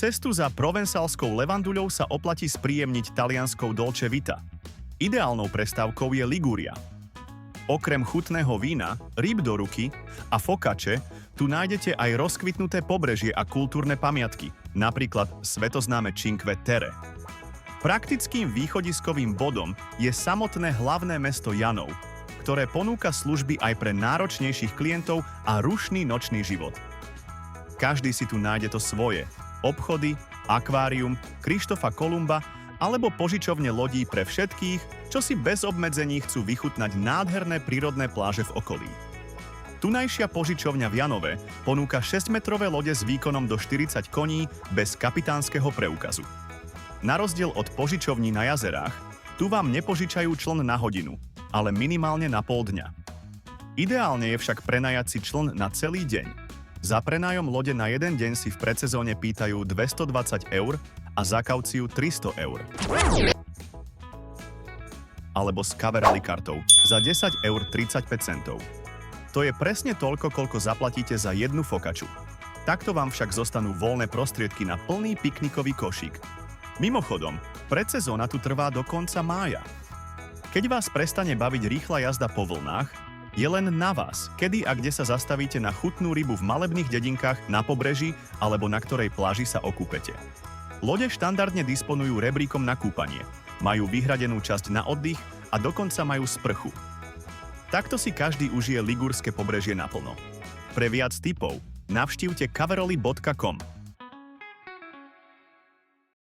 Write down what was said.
Cestu za provensalskou levanduľou sa oplatí spríjemniť talianskou Dolce Vita. Ideálnou prestávkou je Ligúria. Okrem chutného vína, rýb do ruky a fokače, tu nájdete aj rozkvitnuté pobrežie a kultúrne pamiatky, napríklad svetoznáme Cinque Terre. Praktickým východiskovým bodom je samotné hlavné mesto Janov, ktoré ponúka služby aj pre náročnejších klientov a rušný nočný život. Každý si tu nájde to svoje. Obchody, akvárium, Krištofa Kolumba alebo požičovne lodí pre všetkých, čo si bez obmedzení chcú vychutnať nádherné prírodné pláže v okolí. Tunajšia požičovňa v Janove ponúka 6-metrové lode s výkonom do 40 koní bez kapitánskeho preukazu. Na rozdiel od požičovní na jazerách, tu vám nepožičajú čln na hodinu, ale minimálne na pol dňa. Ideálne je však prenajať si čln na celý deň. Za prenájom lode na jeden deň si v predsezóne pýtajú 220 eur a za kauciu 300 eur. Alebo s Caverali kartou za 10 eur 35 centov. To je presne toľko, koľko zaplatíte za jednu fokaču. Takto vám však zostanú voľné prostriedky na plný piknikový košík. Mimochodom, predsezóna tu trvá do konca mája. Keď vás prestane baviť rýchla jazda po vlnách, je len na vás, kedy a kde sa zastavíte na chutnú rybu v malebných dedinkách na pobreží alebo na ktorej pláži sa okúpete. Lode štandardne disponujú rebríkom na kúpanie, majú vyhradenú časť na oddych a dokonca majú sprchu. Takto si každý užije ligurské pobrežie naplno. Pre viac tipov navštívte caveroli.com.